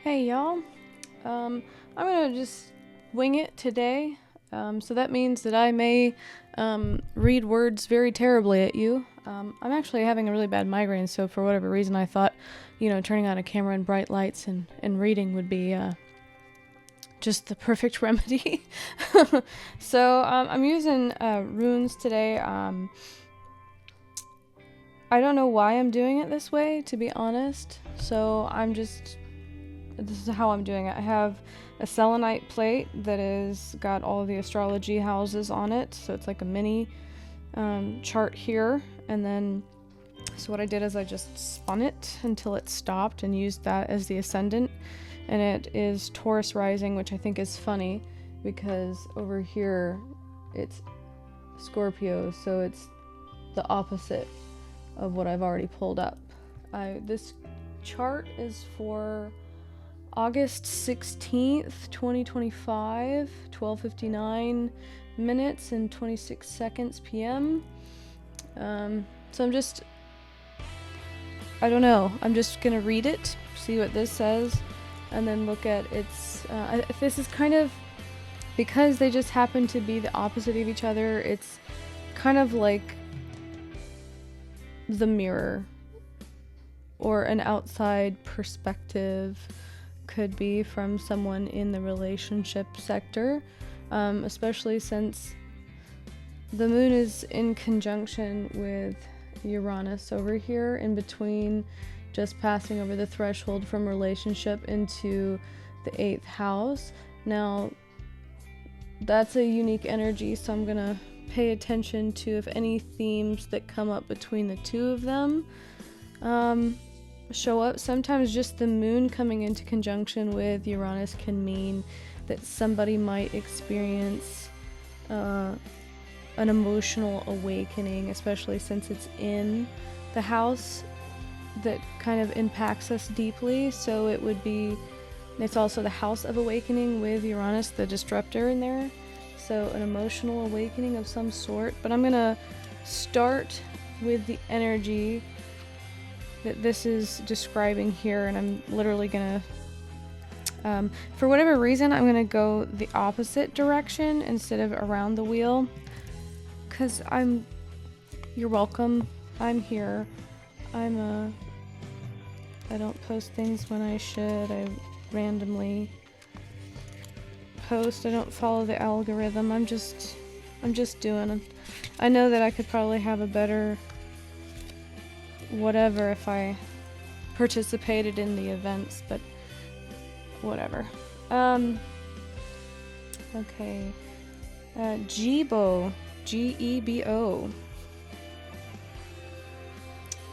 Hey y'all, I'm gonna just wing it today, so that means that I may read words very terribly at you. I'm actually having a really bad migraine, so for whatever reason I thought, turning on a camera and bright lights and reading would be just the perfect remedy. So I'm using runes today. I don't know why I'm doing it this way, to be honest, so this is how I'm doing it. I have a selenite plate that is got all of the astrology houses on it, so it's like a mini chart here. And then, so what I did is I just spun it until it stopped and used that as the ascendant. And it is Taurus rising, which I think is funny because over here it's Scorpio, so it's the opposite of what I've already pulled up. This chart is for August 16th, 2025, 12:59 minutes and 26 seconds p.m. So I don't know. I'm just gonna read it, see what this says, and then look at its, this is kind of, because they just happen to be the opposite of each other, it's kind of like the mirror or an outside perspective. Could be from someone in the relationship sector, especially since the moon is in conjunction with Uranus over here, in between, just passing over the threshold from relationship into the 8th house. Now that's a unique energy, so I'm gonna pay attention to if any themes that come up between the two of them show up. Sometimes just the moon coming into conjunction with Uranus can mean that somebody might experience an emotional awakening, especially since it's in the house that kind of impacts us deeply. So it's also the house of awakening with Uranus, the disruptor, in there. So an emotional awakening of some sort. But I'm gonna start with the energy that this is describing here, and I'm literally gonna for whatever reason I'm gonna go the opposite direction instead of around the wheel, because you're welcome, I'm here, I don't post things when I should, I randomly post, I don't follow the algorithm, I'm just doing it. I know that I could probably have a better whatever if I participated in the events, but whatever. Okay. Gebo, G-E-B-O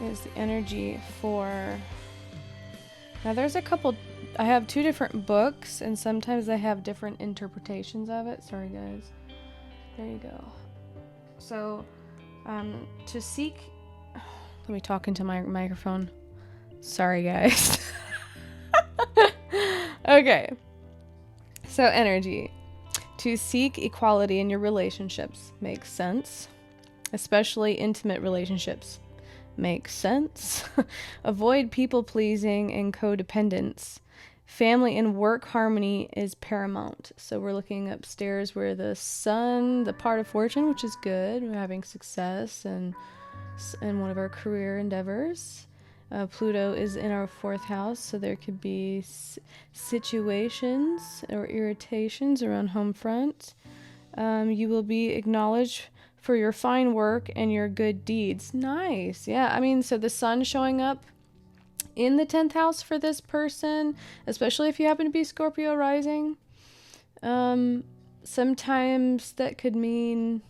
is the energy for... Now there's a couple... I have 2 different books, and sometimes I have different interpretations of it. Sorry, guys. There you go. So, to seek... Let me talk into my microphone. Sorry, guys. Okay. So, energy. To seek equality in your relationships makes sense. Especially intimate relationships. Makes sense. Avoid people-pleasing and codependence. Family and work harmony is paramount. So we're looking upstairs where the sun, the part of fortune, which is good. We're having success and in one of our career endeavors. Pluto is in our 4th house, so there could be situations or irritations around home front. You will be acknowledged for your fine work and your good deeds. Nice. Yeah, I mean, so the sun showing up in the 10th house for this person, especially if you happen to be Scorpio rising. Sometimes that could mean,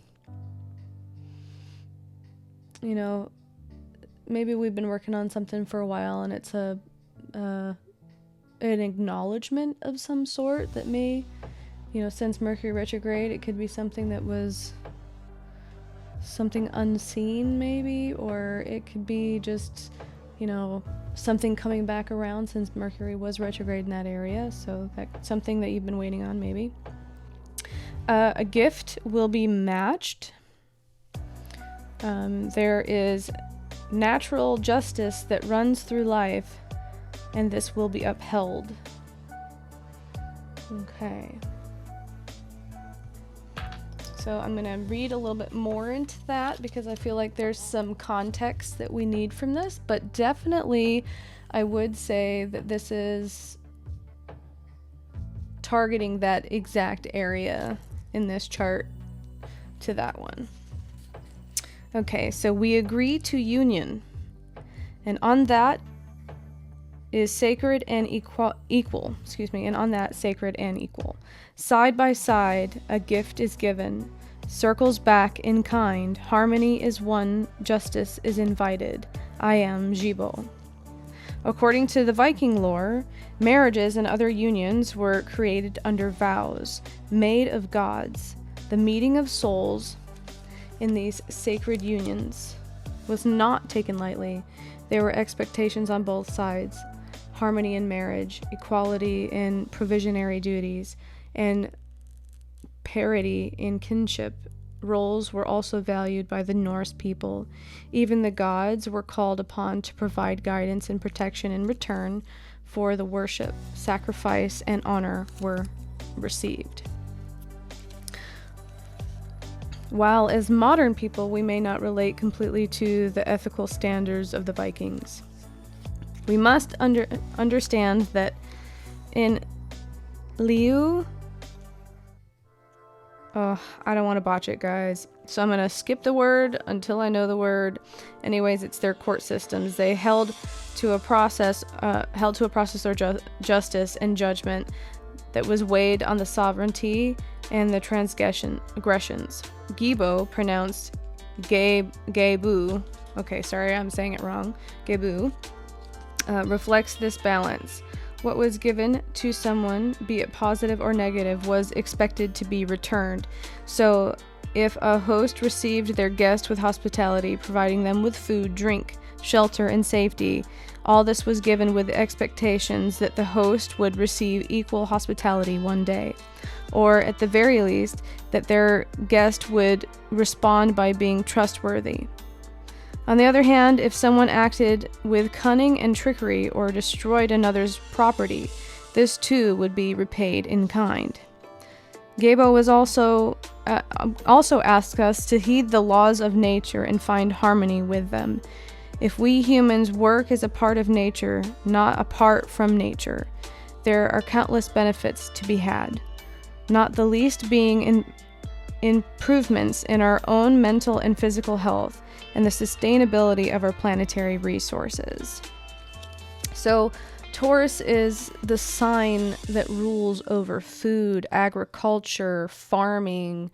maybe we've been working on something for a while and it's an acknowledgement of some sort that may, since Mercury retrograde, it could be something that was something unseen maybe, or it could be just, something coming back around since Mercury was retrograde in that area. So that's something that you've been waiting on maybe. A gift will be matched. There is natural justice that runs through life, and this will be upheld. Okay. So I'm going to read a little bit more into that because I feel like there's some context that we need from this, but definitely I would say that this is targeting that exact area in this chart to that one. Okay, so we agree to union, and on that is sacred and equal, and on that sacred and equal. Side by side, a gift is given, circles back in kind, harmony is won, justice is invited. I am Jibo. According to the Viking lore, marriages and other unions were created under vows, made of gods. The meeting of souls in these sacred unions was not taken lightly. There were expectations on both sides. Harmony in marriage, equality in provisionary duties, and parity in kinship roles were also valued by the Norse people. Even the gods were called upon to provide guidance and protection in return for the worship, sacrifice, and honor were received. While as modern people we may not relate completely to the ethical standards of the Vikings, we must understand that in Liu... Oh, I don't want to botch it, guys. So I'm going to skip the word until I know the word. Anyways, it's their court systems. They held to a process or justice and judgment that was weighed on the sovereignty and the aggressions. Gibo, pronounced Gebu. Okay, sorry, I'm saying it wrong. Gebu. Reflects this balance. What was given to someone, be it positive or negative, was expected to be returned. So, if a host received their guest with hospitality, providing them with food, drink, shelter, and safety, all this was given with expectations that the host would receive equal hospitality one day, or at the very least, that their guest would respond by being trustworthy. On the other hand, if someone acted with cunning and trickery or destroyed another's property, this too would be repaid in kind. Gabo was also asks us to heed the laws of nature and find harmony with them. If we humans work as a part of nature, not apart from nature, there are countless benefits to be had, not the least being improvements in our own mental and physical health and the sustainability of our planetary resources. So Taurus is the sign that rules over food, agriculture, farming,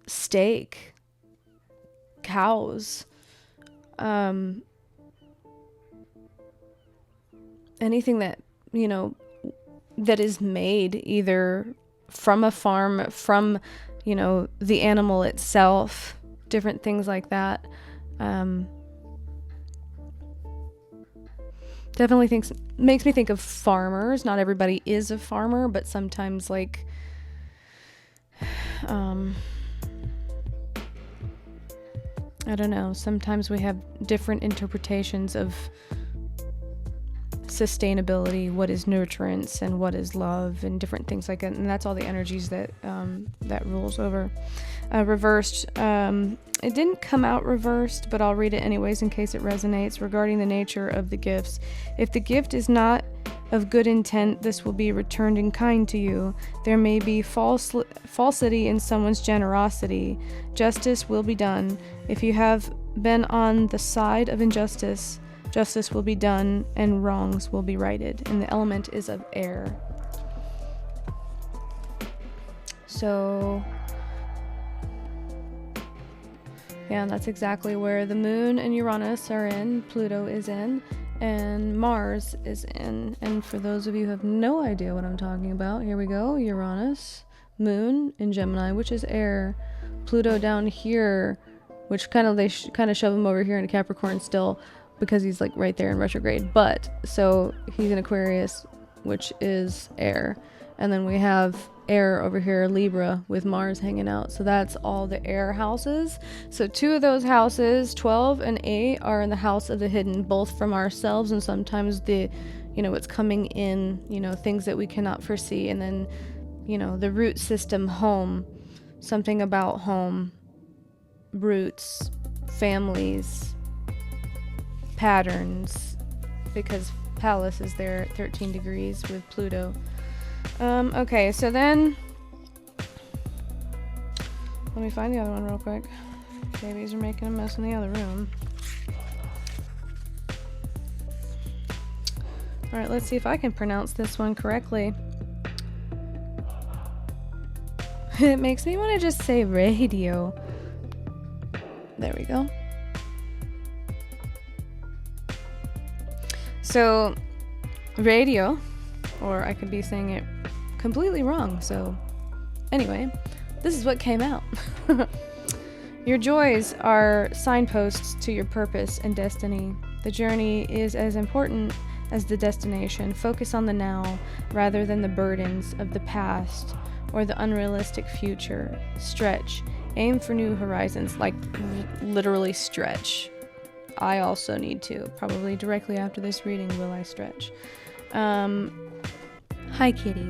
steak, cows, anything that, that is made either from a farm, from, the animal itself, different things like that. Definitely makes me think of farmers. Not everybody is a farmer, but sometimes I don't know, sometimes we have different interpretations of sustainability, what is nurturance and what is love, and different things like that, and that's all the energies that rules over. Reversed, it didn't come out reversed, but I'll read it anyways in case it resonates. Regarding the nature of the gifts, if the gift is not of good intent, this will be returned in kind to you. There may be falsity in someone's generosity. Justice will be done. If you have been on the side of injustice, justice will be done and wrongs will be righted. And the element is of air. So, yeah, that's exactly where the moon and Uranus are in, Pluto is in, and Mars is in. And for those of you who have no idea what I'm talking about, here we go. Uranus, moon in Gemini, which is air. Pluto down here, which they shove him over here in Capricorn still, because he's right there in retrograde. But so he's in Aquarius, which is air. And then we have air over here, Libra, with Mars hanging out. So that's all the air houses. So 2 of those houses, 12 and 8, are in the house of the hidden, both from ourselves and sometimes the you know, what's coming in, you know, things that we cannot foresee. And then, you know, the root system, home, something about home, roots, families, patterns, because Pallas is there at 13 degrees with Pluto. Okay, so then let me find the other one real quick. Babies are making a mess in the other room. Alright, let's see if I can pronounce this one correctly. It makes me want to just say radio. There we go. So, radio, or I could be saying it completely wrong. So, anyway, this is what came out. Your joys are signposts to your purpose and destiny. The journey is as important as the destination. Focus on the now rather than the burdens of the past or the unrealistic future. Stretch. Aim for new horizons. Like, literally stretch. I also need to. Probably directly after this reading will I stretch. Hi, kitty.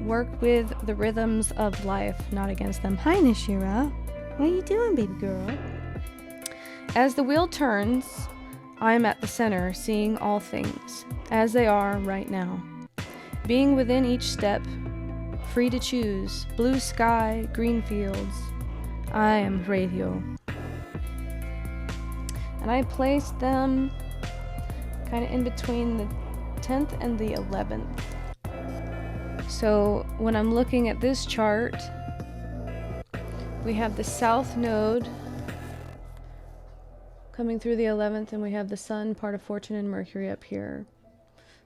Work with the rhythms of life, not against them. Hi, Nishira. What are you doing, baby girl? As the wheel turns, I am at the center, seeing all things as they are right now. Being within each step, free to choose, blue sky, green fields. I am radio. And I placed them kind of in between the 10th and the 11th. So when I'm looking at this chart, we have the South Node coming through the 11th, and we have the Sun, part of Fortune, and Mercury up here.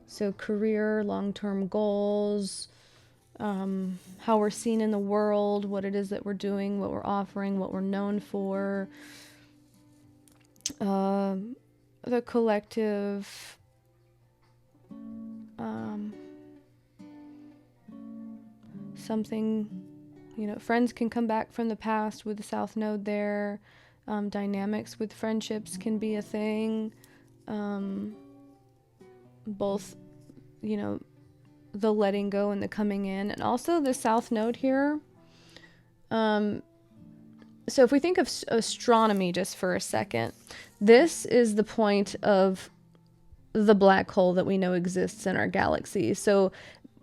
So career, long-term goals, how we're seen in the world, what it is that we're doing, what we're offering, what we're known for, the collective, something, you know, friends can come back from the past with the South Node there. Dynamics with friendships can be a thing. Both, you know, the letting go and the coming in. And also the South Node here. So if we think of astronomy just for a second, this is the point of the black hole that we know exists in our galaxy. So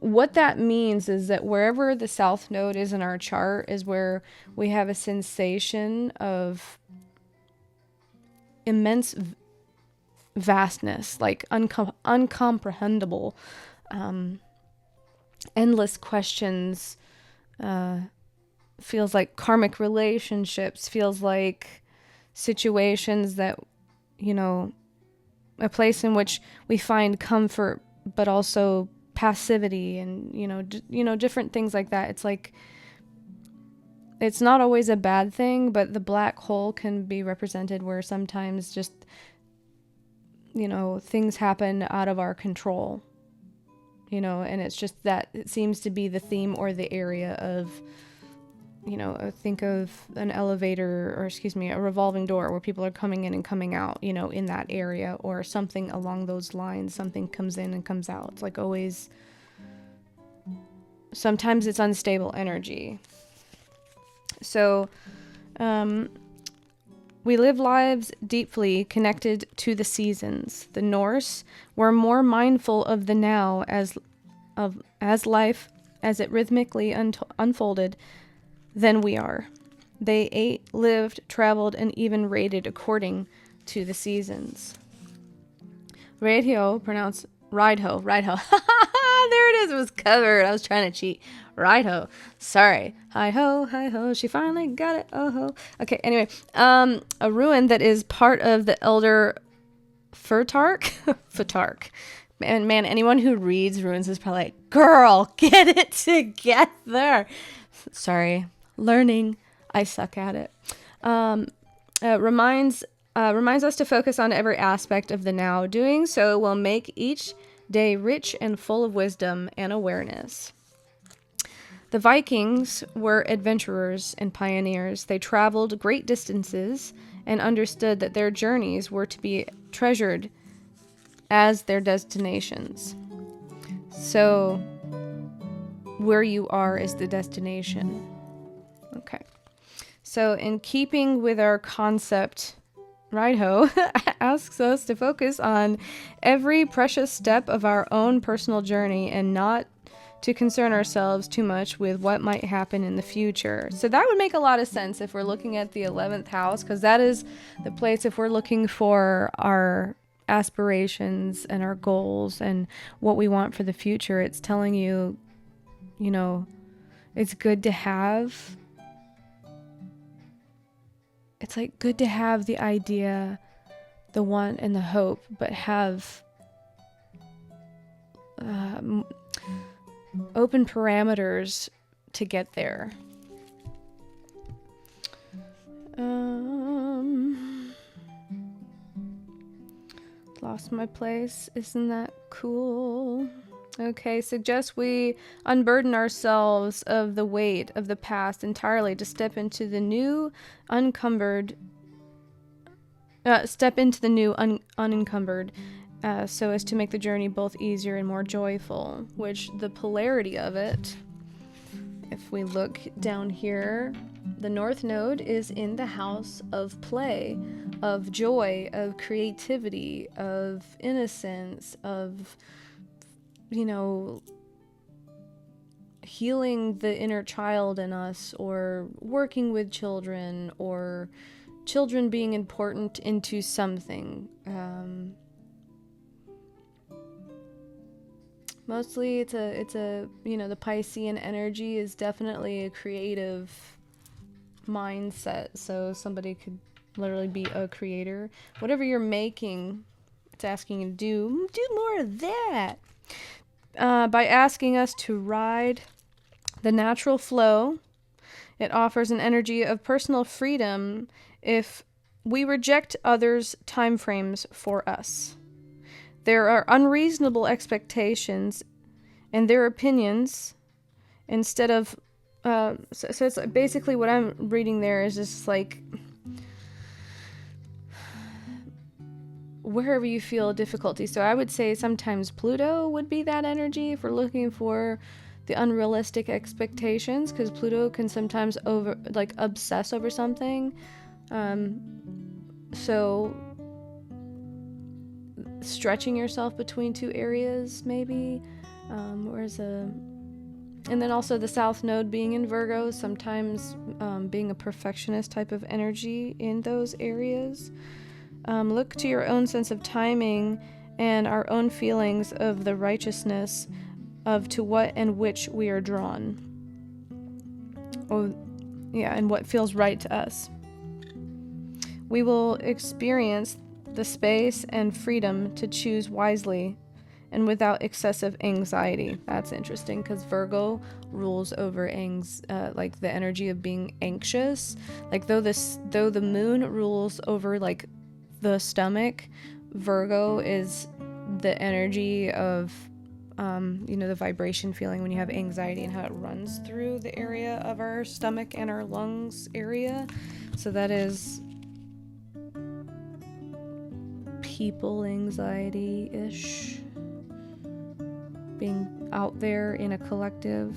what that means is that wherever the South Node is in our chart is where we have a sensation of immense vastness, like uncomprehendable, endless questions, feels like karmic relationships, feels like situations that, you know, a place in which we find comfort, but also passivity and, you know, different things like that. It's like, it's not always a bad thing, but the black hole can be represented where sometimes just, you know, things happen out of our control, you know, and it's just that it seems to be the theme or the area of, you know, think of an elevator, or excuse me, a revolving door where people are coming in and coming out, you know, in that area, or something along those lines. Something comes in and comes out. It's like always, sometimes it's unstable energy. So, we live lives deeply connected to the seasons. The Norse were more mindful of the now as life, as it rhythmically unfolded, than we are. They ate, lived, traveled, and even raided according to the seasons. Radio, pronounced ride-ho. There it is. It was covered. I was trying to cheat. Ride-ho. Sorry. Hi-ho. She finally got it. Oh-ho. Okay, anyway. A rune that is part of the Elder Futark. Futark. Man, anyone who reads runes is probably like, girl, get it together. Sorry. Learning. I suck at it. Reminds us to focus on every aspect of the now. Doing so will make each day rich and full of wisdom and awareness. The Vikings were adventurers and pioneers. They traveled great distances and understood that their journeys were to be treasured as their destinations. So where you are is the destination. Okay. So in keeping with our concept, Rideho asks us to focus on every precious step of our own personal journey and not to concern ourselves too much with what might happen in the future. So that would make a lot of sense if we're looking at the 11th house, because that is the place if we're looking for our aspirations and our goals and what we want for the future. It's telling you, you know, it's good to have. It's like good to have the idea, the want, and the hope, but have open parameters to get there. Lost my place. Isn't that cool? Okay, suggest we unburden ourselves of the weight of the past entirely to step into the new unencumbered, so as to make the journey both easier and more joyful, which the polarity of it, if we look down here, the North Node is in the house of play, of joy, of creativity, of innocence, of, you know, healing the inner child in us, or working with children, or children being important into something. Mostly it's a, you know, the Piscean energy is definitely a creative mindset. So somebody could literally be a creator. Whatever you're making, it's asking you to do more of that. By asking us to ride the natural flow, it offers an energy of personal freedom if we reject others' time frames for us. There are unreasonable expectations and their opinions instead of... so it's basically what I'm reading there is just like... wherever you feel difficulty. So I would say sometimes Pluto would be that energy if we're looking for the unrealistic expectations, because Pluto can sometimes obsess over something. So stretching yourself between two areas, maybe. And then also the South Node being in Virgo, sometimes being a perfectionist type of energy in those areas. Look to your own sense of timing and our own feelings of the righteousness of to what and which we are drawn. And what feels right to us. We will experience the space and freedom to choose wisely and without excessive anxiety. That's interesting because Virgo rules over like the energy of being anxious. Like though the moon rules over like the stomach, Virgo is the energy of the vibration feeling when you have anxiety and how it runs through the area of our stomach and our lungs area. So that is people anxiety-ish, being out there in a collective,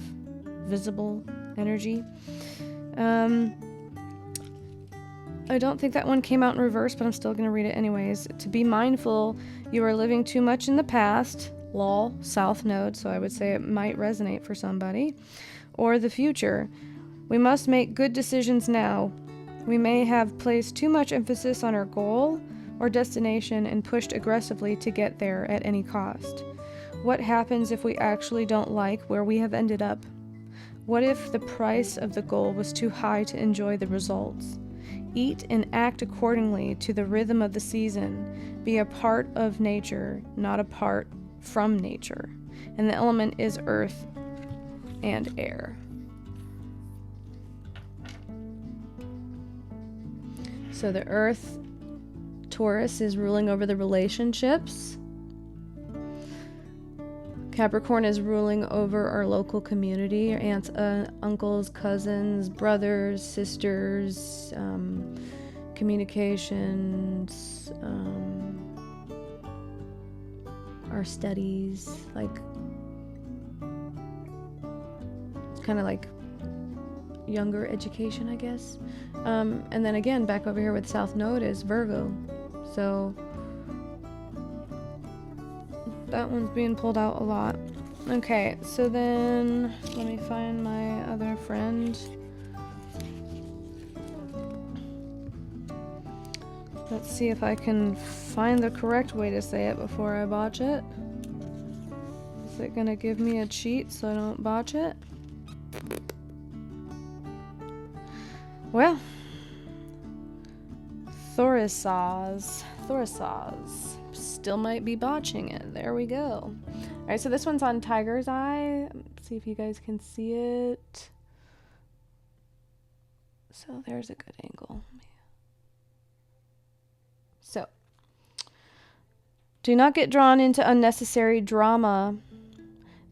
visible energy. I don't think that one came out in reverse, but I'm still going to read it anyways. To be mindful, you are living too much in the past, lol, South Node, so I would say it might resonate for somebody, or the future. We must make good decisions now. We may have placed too much emphasis on our goal or destination and pushed aggressively to get there at any cost. What happens if we actually don't like where we have ended up? What if the price of the goal was too high to enjoy the results? Eat and act accordingly to the rhythm of the season. Be a part of nature, not apart from nature. And the element is earth and air. So the earth, Taurus, is ruling over the relationships. Capricorn is ruling over our local community, our aunts, uncles, cousins, brothers, sisters, communications, our studies, like it's kind of like younger education, I guess. And then again, back over here with South Node is Virgo, so that one's being pulled out a lot. Okay, so then let me find my other friend. Let's see if I can find the correct way to say it before I botch it. Is it gonna give me a cheat so I don't botch it? Well, Thorisaz. Still might be botching it. There we go. Alright, so this one's on Tiger's Eye. Let's see if you guys can see it. So there's a good angle. So, do not get drawn into unnecessary drama.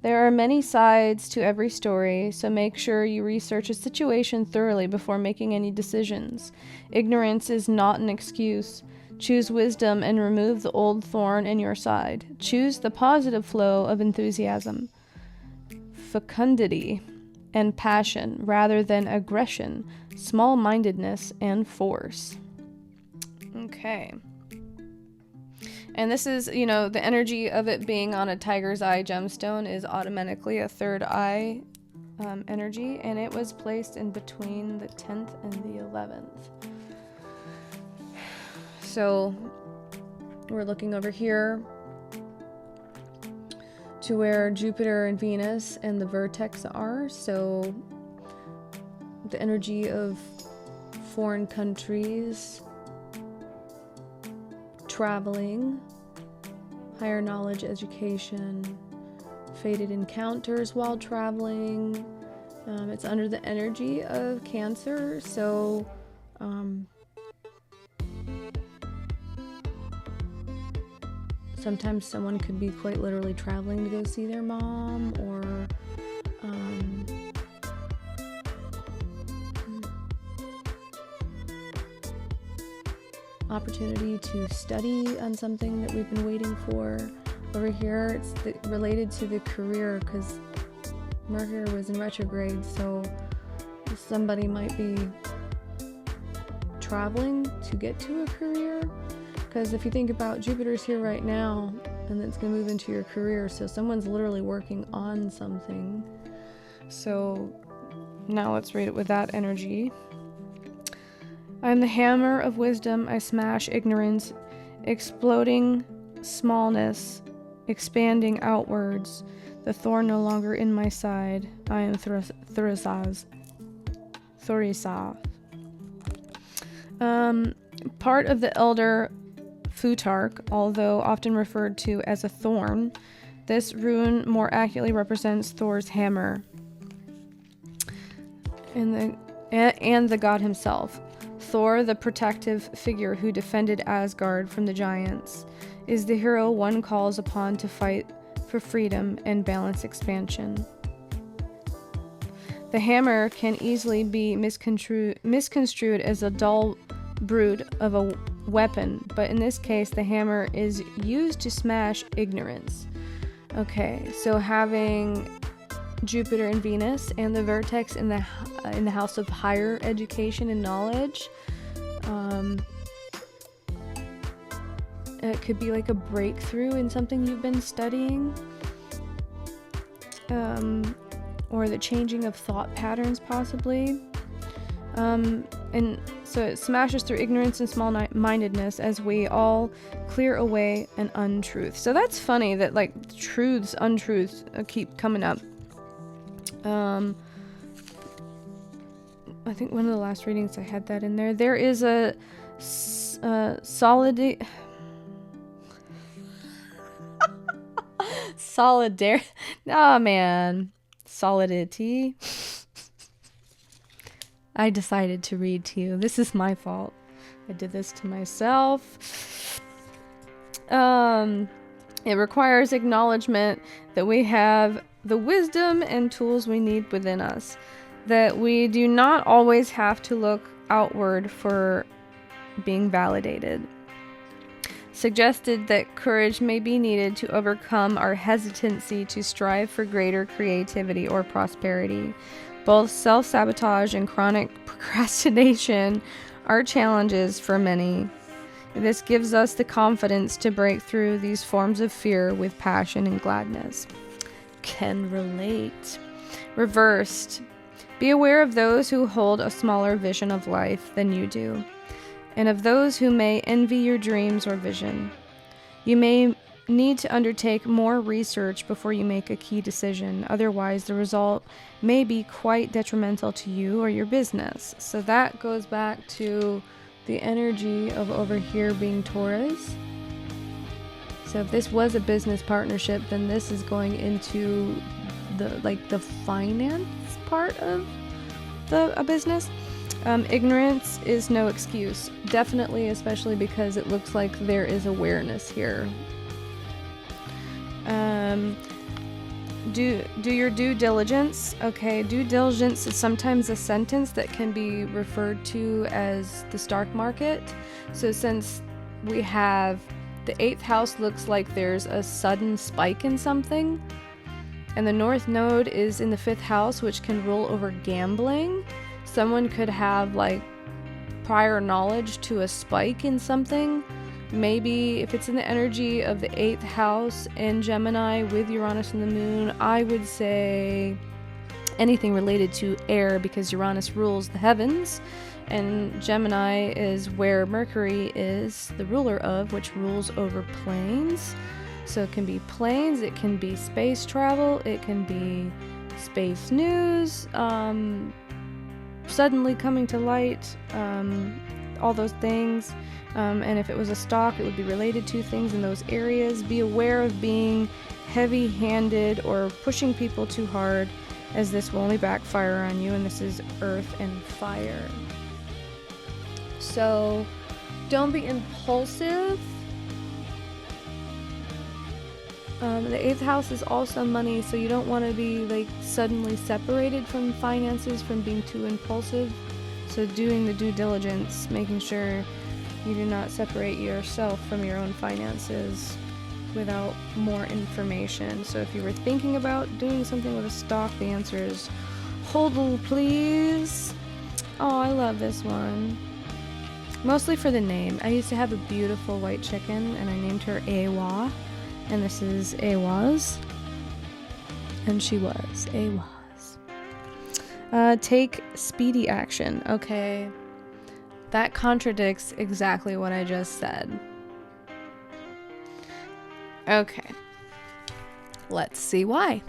There are many sides to every story, so make sure you research a situation thoroughly before making any decisions. Ignorance is not an excuse. Choose wisdom and remove the old thorn in your side. Choose the positive flow of enthusiasm, fecundity, and passion rather than aggression, small-mindedness, and force. Okay. And this is, you know, the energy of it being on a Tiger's Eye gemstone is automatically a third eye energy, and it was placed in between the 10th and the 11th. So we're looking over here to where Jupiter and Venus and the vertex are. So the energy of foreign countries, traveling, higher knowledge, education, fated encounters while traveling. It's under the energy of Cancer, so sometimes someone could be quite literally traveling to go see their mom, or opportunity to study on something that we've been waiting for. Over here, it's related to the career, because Mercury was in retrograde, so somebody might be traveling to get to a career. Because if you think about Jupiter's here right now, and it's going to move into your career, so someone's literally working on something. So now let's read it with that energy. I am the hammer of wisdom. I smash ignorance, exploding smallness, expanding outwards. The thorn no longer in my side. I am Thorisaz. Part of the elder Futark, although often referred to as a thorn, this rune more accurately represents Thor's hammer and the god himself. Thor, the protective figure who defended Asgard from the giants, is the hero one calls upon to fight for freedom and balance expansion. The hammer can easily be misconstrued as a dull brute of a weapon, but in this case, the hammer is used to smash ignorance. Okay, so having Jupiter and Venus and the vertex in the house of higher education and knowledge, it could be like a breakthrough in something you've been studying, or the changing of thought patterns possibly. And so it smashes through ignorance and small-mindedness as we all clear away an untruth. So that's funny that like truths, untruths keep coming up. I think one of the last readings I had that in there. There is a solidarity. Oh man, solidity. I decided to read to you. This is my fault. I did this to myself. It requires acknowledgement that we have the wisdom and tools we need within us, that we do not always have to look outward for being validated. suggested that courage may be needed to overcome our hesitancy to strive for greater creativity or prosperity. Both self-sabotage and chronic procrastination are challenges for many. This gives us the confidence to break through these forms of fear with passion and gladness. Can relate. Reversed. Be aware of those who hold a smaller vision of life than you do, and of those who may envy your dreams or vision. You may need to undertake more research before you make a key decision. Otherwise, the result may be quite detrimental to you or your business. So that goes back to the energy of over here being Taurus. So if this was a business partnership, then this is going into the finance part of a business. Ignorance is no excuse. Definitely, especially because it looks like there is awareness here. Do your due diligence. Okay, due diligence is sometimes a sentence that can be referred to as the stock market. So since we have the 8th house, looks like there's a sudden spike in something, and the North Node is in the 5th house, which can rule over gambling. Someone could have like prior knowledge to a spike in something. Maybe if it's in the energy of the 8th house in Gemini with Uranus and the moon, I would say anything related to air, because Uranus rules the heavens and Gemini is where Mercury is the ruler of, which rules over planes. So it can be planes, it can be space travel, it can be space news, suddenly coming to light, all those things. And if it was a stock, it would be related to things in those areas. Be aware of being heavy-handed or pushing people too hard, as this will only backfire on you, and this is earth and fire. So don't be impulsive. The 8th house is also money, so you don't want to be like suddenly separated from finances from being too impulsive. So doing the due diligence, making sure you do not separate yourself from your own finances without more information. So if you were thinking about doing something with a stock, the answer is hodl, please. Oh, I love this one. Mostly for the name. I used to have a beautiful white chicken and I named her Awa. And this is Awa's. And she was Awa's. Take speedy action. Okay. That contradicts exactly what I just said. Okay. Let's see why.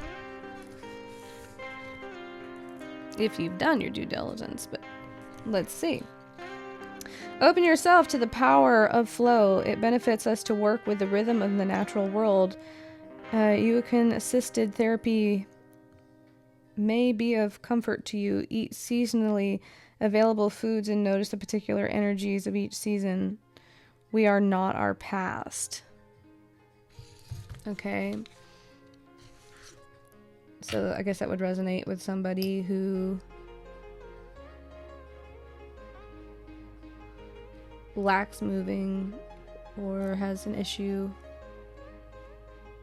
If you've done your due diligence, but let's see. Open yourself to the power of flow. It benefits us to work with the rhythm of the natural world. You can assisted therapy may be of comfort to you. Eat seasonally available foods and notice the particular energies of each season. We are not our past. Okay. So I guess that would resonate with somebody who lacks moving or has an issue.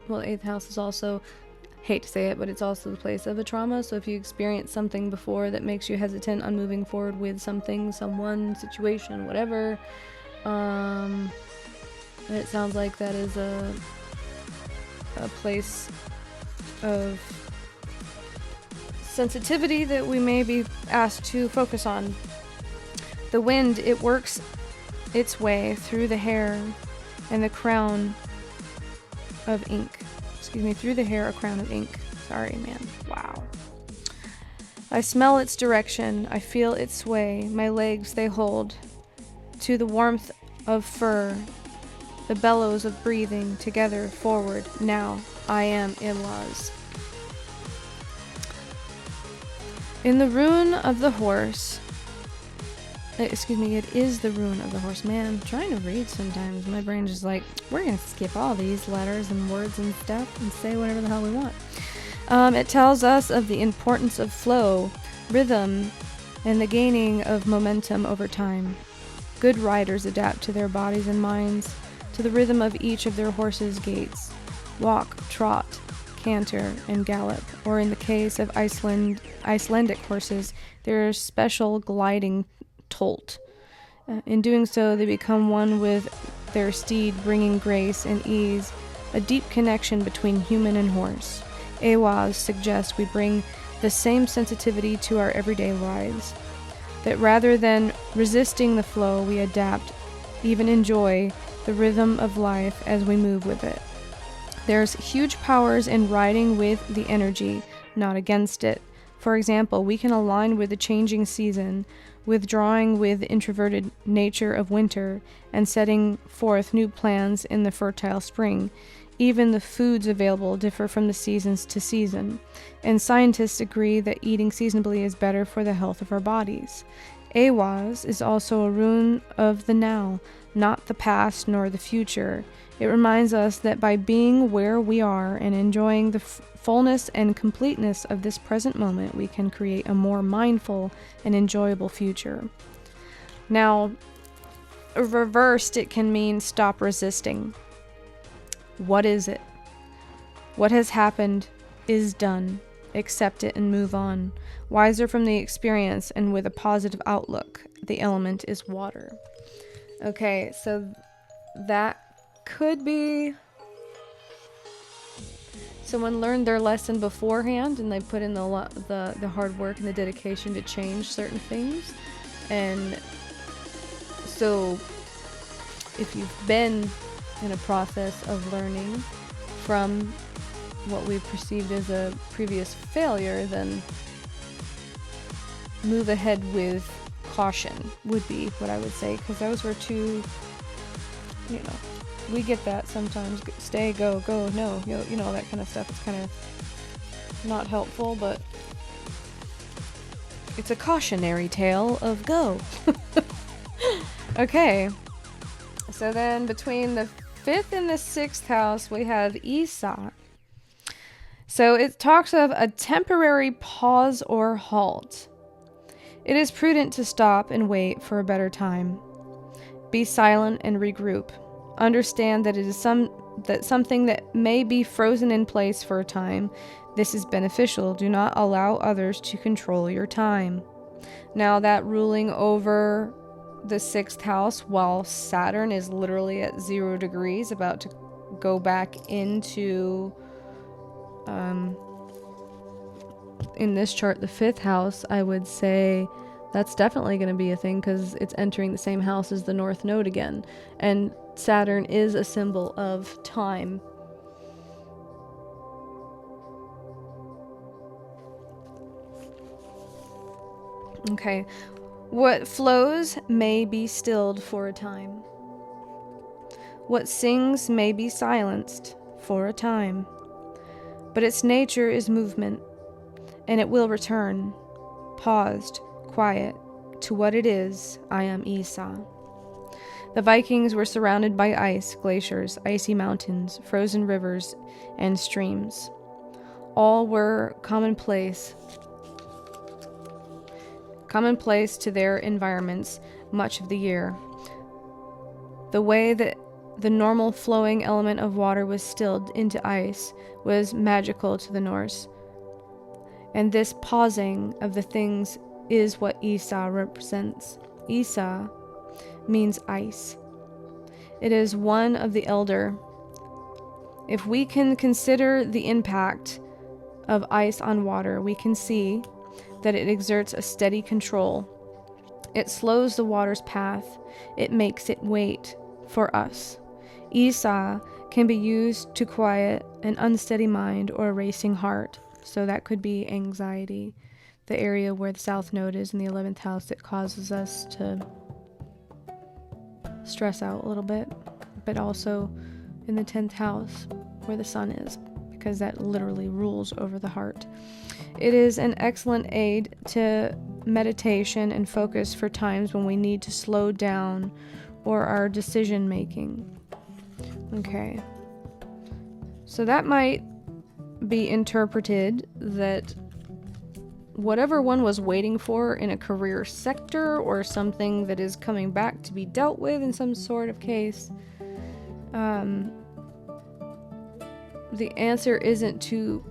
Well, the 8th house is also, hate to say it, but it's also the place of a trauma. So if you experienced something before that makes you hesitant on moving forward with something, someone, situation, whatever, it sounds like that is a place of sensitivity that we may be asked to focus on. The wind, it works its way through the hair and the crown of ink. Excuse me, through the hair, a crown of ink. Sorry, man. Wow. I smell its direction. I feel its sway. My legs, they hold to the warmth of fur, the bellows of breathing together forward. Now I am Ilaz. In the rune of the horse, excuse me, it is the rune of the horse. Man, I'm trying to read sometimes. My brain just like, we're going to skip all these letters and words and stuff and say whatever the hell we want. It tells us of the importance of flow, rhythm, and the gaining of momentum over time. Good riders adapt to their bodies and minds to the rhythm of each of their horses' gaits: walk, trot, canter, and gallop, or in the case of Icelandic horses, their special gliding tolt. In doing so, they become one with their steed, bringing grace and ease, a deep connection between human and horse. Awaz suggests we bring the same sensitivity to our everyday lives, that rather than resisting the flow, we adapt, even enjoy, the rhythm of life as we move with it. There's huge powers in riding with the energy, not against it. For example, we can align with the changing season, withdrawing with the introverted nature of winter, and setting forth new plans in the fertile spring. Even the foods available differ from the seasons to season, and scientists agree that eating seasonably is better for the health of our bodies. Awaz is also a rune of the now, not the past nor the future. It reminds us that by being where we are and enjoying the fullness and completeness of this present moment, we can create a more mindful and enjoyable future. Now, reversed, it can mean stop resisting. What is it? What has happened is done. Accept it and move on. Wiser from the experience and with a positive outlook. The element is water. Okay, so that could be someone learned their lesson beforehand and they put in the hard work and the dedication to change certain things. And so if you've been in a process of learning from what we perceived as a previous failure, then move ahead with caution would be what I would say, because those were two, we get that sometimes. Stay, go, no, that kind of stuff. It's kind of not helpful, but it's a cautionary tale of go. Okay, so then between the 5th and the 6th house, we have Isa. So it talks of a temporary pause or halt. It is prudent to stop and wait for a better time. Be silent and regroup. Understand that it is something that may be frozen in place for a time. This is beneficial. Do not allow others to control your time. Now, that ruling over the 6th house, while Saturn is literally at 0 degrees, about to go back into in this chart the 5th house, I would say that's definitely going to be a thing, because it's entering the same house as the North Node again, and Saturn is a symbol of time. Okay, what flows may be stilled for a time. What sings may be silenced for a time. But its nature is movement, and it will return, paused, quiet, to what it is. I am Isa. The Vikings were surrounded by ice, glaciers, icy mountains, frozen rivers, and streams. All were commonplace to their environments much of the year. The way that the normal flowing element of water was stilled into ice was magical to the Norse. And this pausing of the things is what Isa represents. Isa means ice. It is one of the elder. If we can consider the impact of ice on water, we can see that it exerts a steady control. It slows the water's path. It makes it wait for us. Isa can be used to quiet an unsteady mind or a racing heart. So that could be anxiety, the area where the South Node is in the 11th house that causes us to stress out a little bit, but also in the 10th house where the Sun is, because that literally rules over the heart. It is an excellent aid to meditation and focus for times when we need to slow down or our decision making. Okay, so that might be interpreted that whatever one was waiting for in a career sector or something that is coming back to be dealt with in some sort of case, The answer isn't to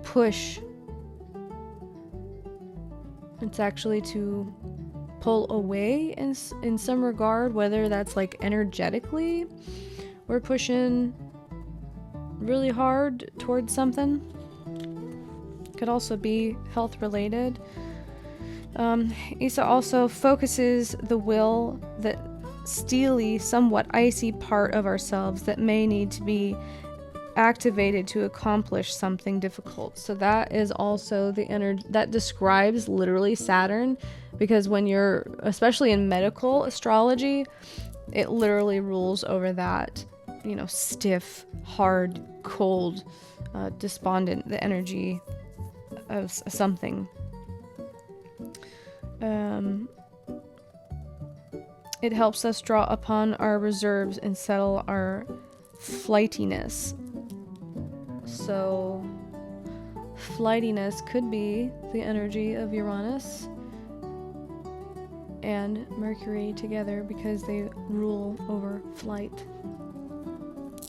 push. It's actually to pull away in some regard, whether that's like energetically we're pushing really hard towards something. Could also be health related. Isa also focuses the will, that steely, somewhat icy part of ourselves that may need to be activated to accomplish something difficult. So that is also the energy that describes literally Saturn, because when you're, especially in medical astrology, it literally rules over that, you know, stiff, hard, cold, despondent, the energy of something. It helps us draw upon our reserves and settle our flightiness. So flightiness could be the energy of Uranus and Mercury together, because they rule over flight.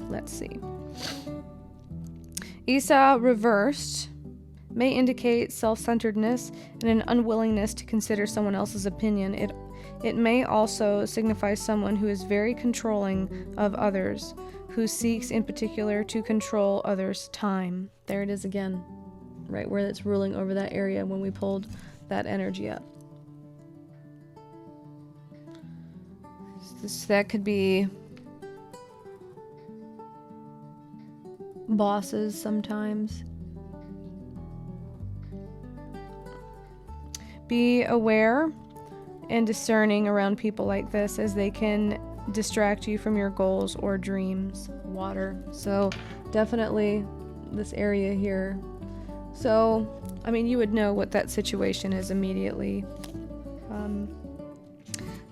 Let's see. Isa reversed may indicate self-centeredness and an unwillingness to consider someone else's opinion. It may also signify someone who is very controlling of others, who seeks in particular to control others' time. There it is again, right where it's ruling over that area when we pulled that energy up. That could be bosses sometimes. Be aware and discerning around people like this, as they can distract you from your goals or dreams. Water. So definitely this area here. So, I mean, you would know what that situation is immediately.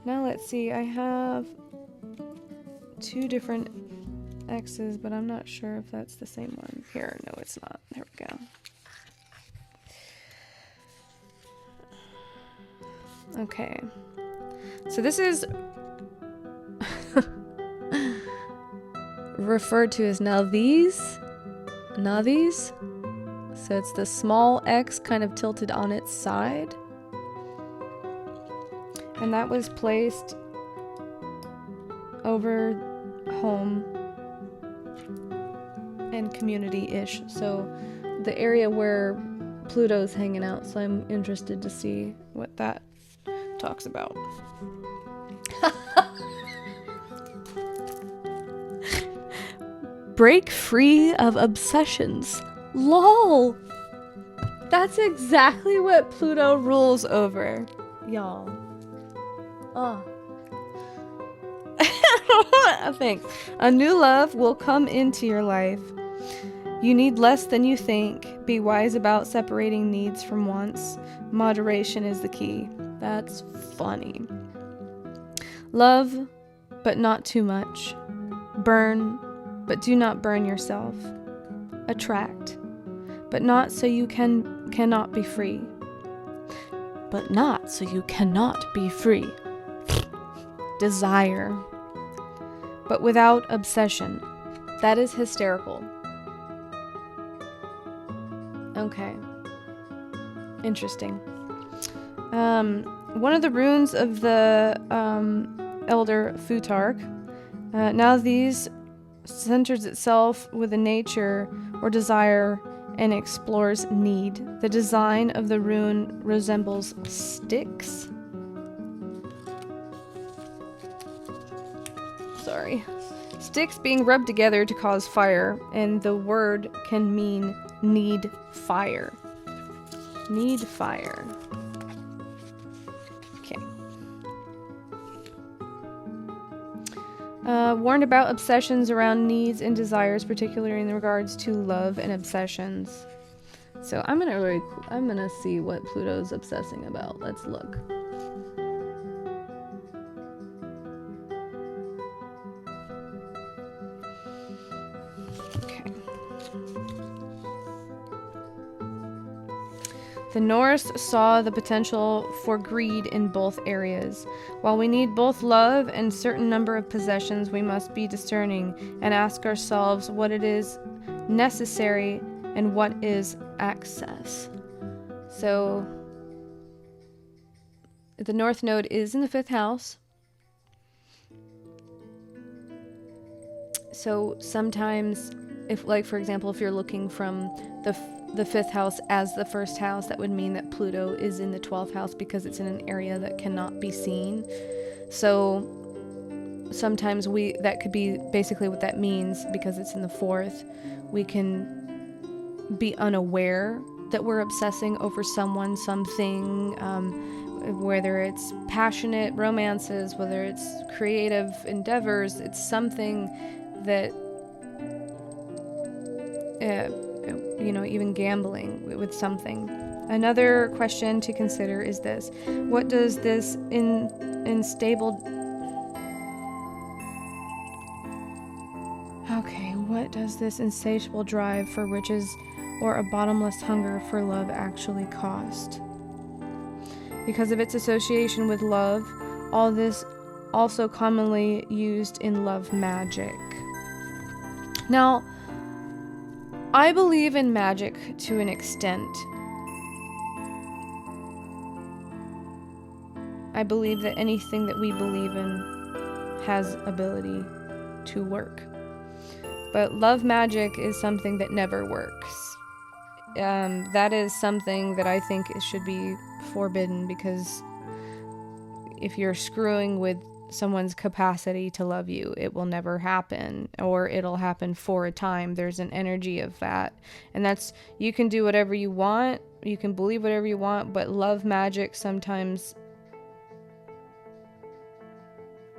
Now let's see. I have 2 different X's, but I'm not sure if that's the same one. Here, no, it's not. There we go. Okay. So this is referred to as Navis. So it's the small X kind of tilted on its side. And that was placed over home and community-ish. So the area where Pluto's hanging out. So I'm interested to see what that talks about. Break free of obsessions. LOL! That's exactly what Pluto rules over, y'all. Oh. Thanks. A new love will come into your life. You need less than you think. Be wise about separating needs from wants. Moderation is the key. That's funny. Love, but not too much. Burn, but do not burn yourself. Attract, but not so you cannot be free. But not so you cannot be free. Desire, but without obsession. That is hysterical. Okay. Interesting. One of the runes of the Elder Futark. Now these centers itself with a nature or desire and explores need. The design of the rune resembles sticks. Sorry. Sticks being rubbed together to cause fire, and the word can mean need fire. Need fire. Okay. Warned about obsessions around needs and desires, particularly in regards to love and obsessions. So I'm gonna see what Pluto's obsessing about. Let's look. The Norse saw the potential for greed in both areas. While we need both love and a certain number of possessions, we must be discerning and ask ourselves what it is necessary and what is excess. So, the North Node is in the 5th house. So sometimes, if, like, for example, if you're looking from the 5th house as the 1st house, that would mean that Pluto is in the 12th house because it's in an area that cannot be seen. So sometimes that could be basically what that means, because it's in the 4th. We can be unaware that we're obsessing over someone, something, whether it's passionate romances, whether it's creative endeavors. It's something that, even gambling with something. Another question to consider is this: what does this what does this insatiable drive for riches or a bottomless hunger for love actually cost? Because of its association with love, all this also commonly used in love magic. Now, I believe in magic to an extent. I believe that anything that we believe in has ability to work. But love magic is something that never works. That is something that I think should be forbidden, because if you're screwing with someone's capacity to love you, it will never happen, or it'll happen for a time. There's an energy of that, and that's, you can do whatever you want, you can believe whatever you want, but love magic sometimes,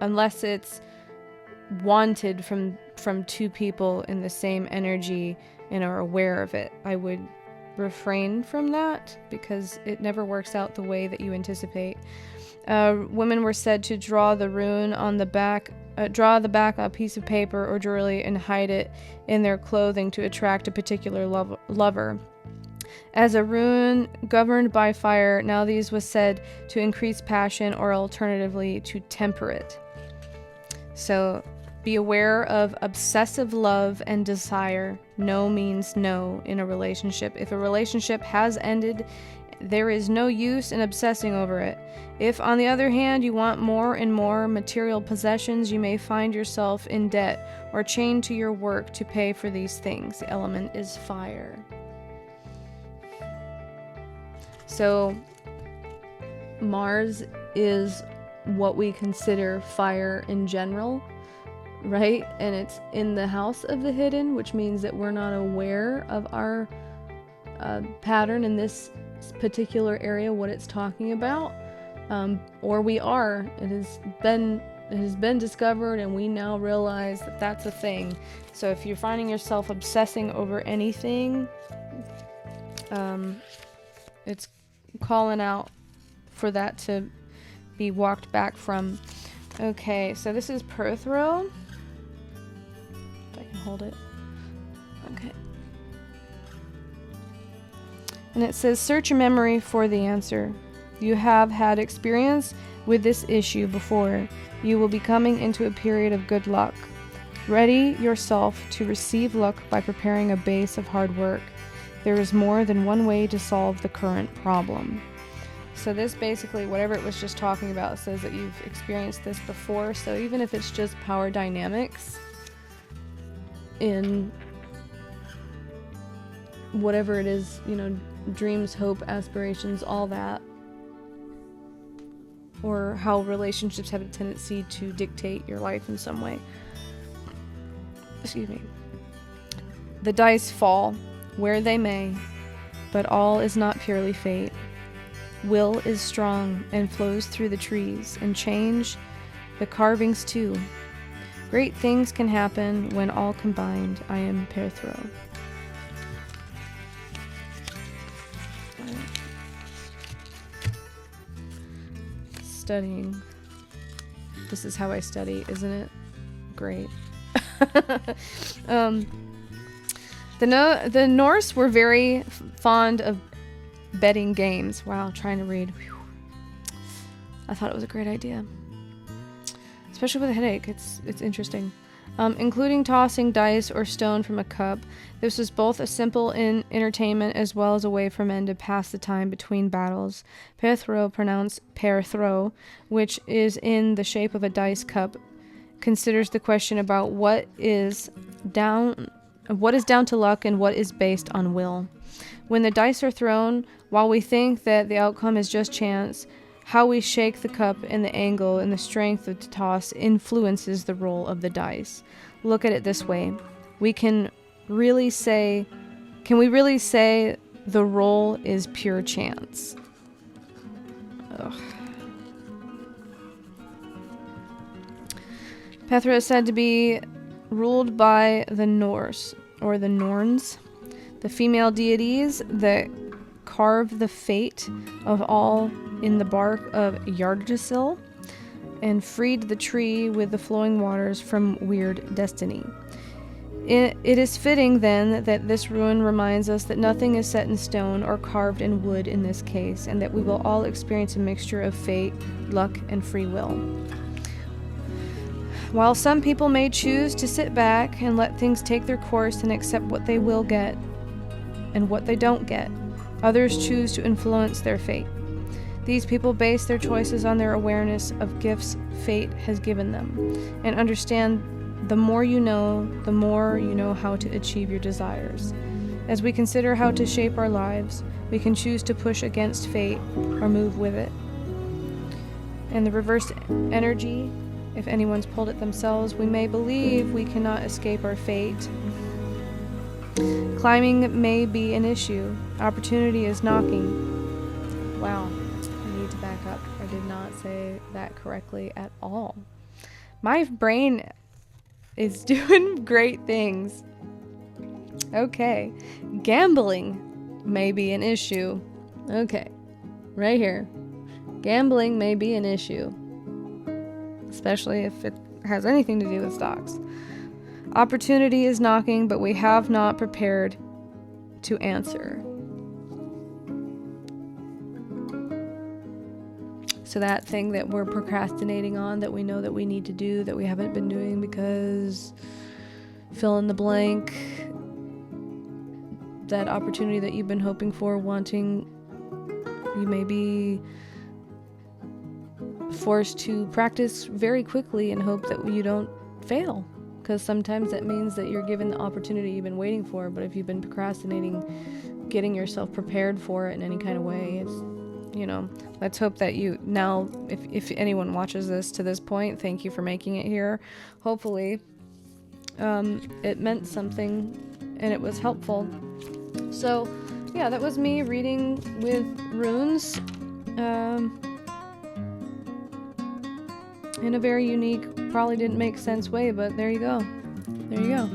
unless it's wanted from two people in the same energy and are aware of it, I would refrain from that, because it never works out the way that you anticipate. Women were said to draw the rune on the back, draw the back on a piece of paper or jewelry and hide it in their clothing to attract a particular lover. As a rune governed by fire, now these was said to increase passion, or alternatively to temper it. So be aware of obsessive love and desire. No means no in a relationship. If a relationship has ended, there is no use in obsessing over it. If, on the other hand, you want more and more material possessions, you may find yourself in debt or chained to your work to pay for these things. The element is fire. So, Mars is what we consider fire in general, right? And it's in the house of the hidden, which means that we're not aware of our pattern in this particular area, what it's talking about, or we are. It has been discovered, and we now realize that that's a thing. So if you're finding yourself obsessing over anything, it's calling out for that to be walked back from. Okay, so this is Perthro. If I can hold it. Okay. And it says, search your memory for the answer. You have had experience with this issue before. You will be coming into a period of good luck. Ready yourself to receive luck by preparing a base of hard work. There is more than one way to solve the current problem. So this basically, whatever it was just talking about, says that you've experienced this before. So even if it's just power dynamics in whatever it is, dreams, hope, aspirations, all that, or how relationships have a tendency to dictate your life in some way. Excuse me. The dice fall where they may, but all is not purely fate. Will is strong and flows through the trees, and change the carvings too. Great things can happen when all combined. I am Perthro. Studying. This is how I study, isn't it? Great. The Norse were very fond of betting games. Wow, trying to read. Whew. I thought it was a great idea. Especially with a headache, it's interesting. Including tossing dice or stone from a cup. This was both a simple entertainment as well as a way for men to pass the time between battles. Perthro, pronounced perthro, which is in the shape of a dice cup, considers the question about what is down to luck and what is based on will. When the dice are thrown, while we think that the outcome is just chance, how we shake the cup and the angle and the strength of the toss influences the roll of the dice. Look at it this way. Can we really say the roll is pure chance? Ugh. Pethra is said to be ruled by the Norse, or the Norns, the female deities that carve the fate of all in the bark of Yggdrasil and freed the tree with the flowing waters from weird destiny. It is fitting, then, that this rune reminds us that nothing is set in stone or carved in wood in this case, and that we will all experience a mixture of fate, luck, and free will. While some people may choose to sit back and let things take their course and accept what they will get and what they don't get, others choose to influence their fate. These people base their choices on their awareness of gifts fate has given them, and understand the more you know how to achieve your desires. As we consider how to shape our lives, we can choose to push against fate or move with it. And the reverse energy, if anyone's pulled it themselves, we may believe we cannot escape our fate. Climbing may be an issue. Opportunity is knocking. Wow. I need to back up. I did not say that correctly at all. My brain is doing great things. Okay. Gambling may be an issue. Okay. Right here. Gambling may be an issue. Especially if it has anything to do with stocks. Opportunity is knocking, but we have not prepared to answer. So that thing that we're procrastinating on, that we know that we need to do, that we haven't been doing because fill in the blank, that opportunity that you've been hoping for, wanting, you may be forced to practice very quickly and hope that you don't fail. Because sometimes that means that you're given the opportunity you've been waiting for, but if you've been procrastinating, getting yourself prepared for it in any kind of way, it's, let's hope that you now, if anyone watches this to this point, thank you for making it here. Hopefully, it meant something and it was helpful. So, yeah, that was me reading with runes, in a very unique, probably didn't make sense way, but there you go. There you go.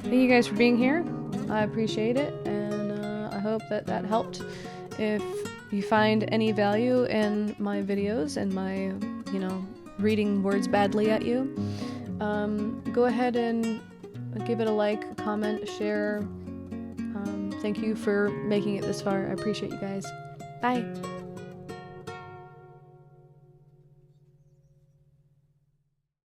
Thank you guys for being here. I appreciate it, and I hope that helped. If you find any value in my videos and my, reading words badly at you, go ahead and give it a like, comment, share. Thank you for making it this far. I appreciate you guys. Bye.